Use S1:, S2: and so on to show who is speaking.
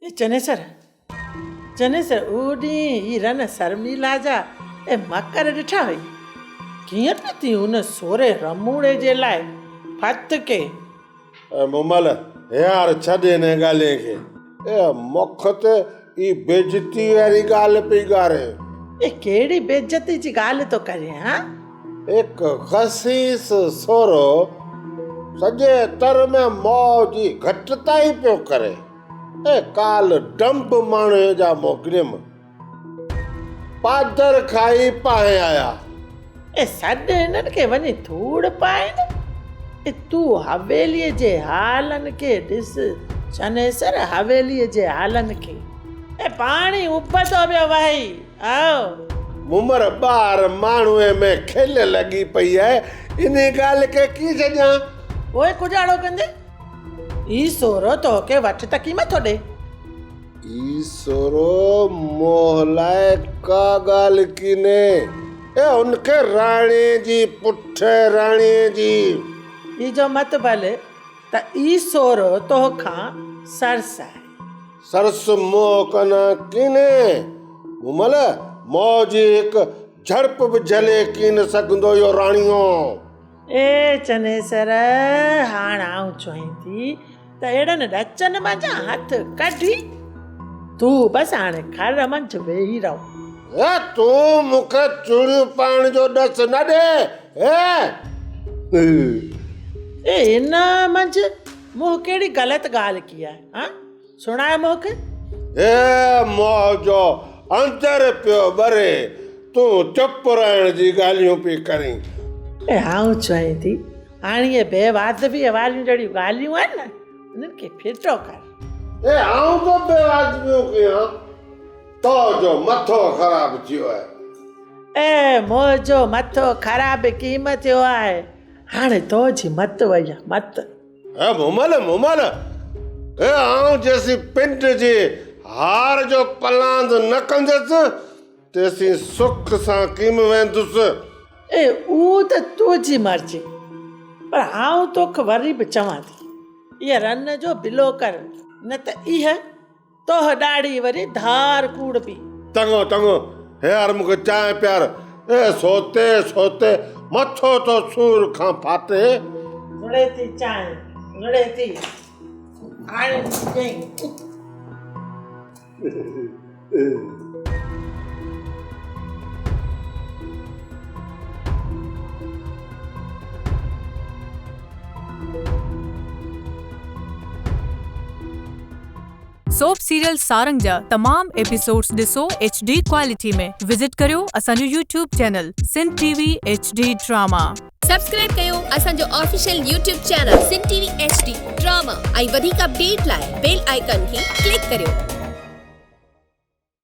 S1: चने सर उडी रन शर्मिला जा ए मकर ॾिठा हुई कीअं पई हुन सोरे रमूड़े जे लाइ फत के
S2: मुमल यार छॾ हिन ॻाल्हि खे मुख ते ई बेइज्जती वारी ॻाल्हि पई ॻारे।
S1: ए कहिड़ी बेइज्जती जी ॻाल्हि तो करे हाँ?
S2: एक ख़सीस सोरो सॼे तर में मौज जी घटिता ई पियो करे। काल डंब माण्हू जा मोकिलियम पादर खाई पाए आया।
S1: सॾ हिननि खे वञी धूड़ पाए न। तूं हवेलीअ जे हालनि खे ॾिस चने सर हवेलीअ जे हालनि खे पाणी उबतो पियो वही आओ
S2: मुमर ॿार माण्हूअ में खिल लॻी पई आहे इन ॻाल्हि खे की छॾियां।
S1: ओए कुजाड़ो कंदे ई सोरो तोखे वठ त कीमत थो ॾे।
S2: ई सोरो मोह लाइ का ॻाल्हि कीने उनखे राणी जी पुठ राणी जी
S1: ई जो मत भले त ई सोरो तोखां सरस आहे।
S2: सरस मोह कना कीने मुमल मौज हिकु झड़प बि झले कीन सघंदो इहो राणियो।
S1: चने सर हाण आऊं चवां थी त अहिड़नि ॾचनि मंझा हथ कढी तूं बसि हाणे घर मंझि वेही रहो।
S2: तूं मूंखे चूड़ियूं पाइण जो ॾस न ॾे।
S1: हिन मंझि मूं कहिड़ी ग़लति ॻाल्हि की आहे हाँ सुणाए मूंखे।
S2: मौजो अंदर पियो ॿरे तूं चुप रहण जी ॻाल्हियूं पई करीं।
S1: आऊं चवां थी हाणे इहे बेवाज़बी वारियूं जहिड़ियूं ॻाल्हियूं आहिनि न उन्हनि खे फिटो कर।
S2: आऊं तो बेवाज़बियूं कयां तो जो मथो ख़राब थियो आहे।
S1: मुंहिंजो मथो ख़राब कीअं थियो आहे हाणे तो जी मत वई आहे मत।
S2: मुमल आऊं जेसी पिंड जी हार जो पलांद न कंदसि तेसी सुख सां कीम वेंदुसि।
S1: उहो त तुंहिंजी मर्ज़ी पर आऊं तोखे वरी बि चवां थी इहा रन जो बिलो कर न त इहा तो ॾाढी वरी धार कूड़ पी।
S2: टंगो यार मूंखे चांहि प्यार सोते मथो तो सूर खां फाटे।
S1: घणे थी चांहि घणे थी हाणे
S3: सोप सीरियल सारंग जा तमाम एपिसोड्स ॾिसो HD क्वालिटी में। विजिट करियो असांजो YouTube channel Sindh TV HD drama.
S4: Subscribe कयो असांजो official YouTube channel Sindh TV HD drama ऐं वधीक अपडेट लाइ बेल आइकन खे क्लिक करियो।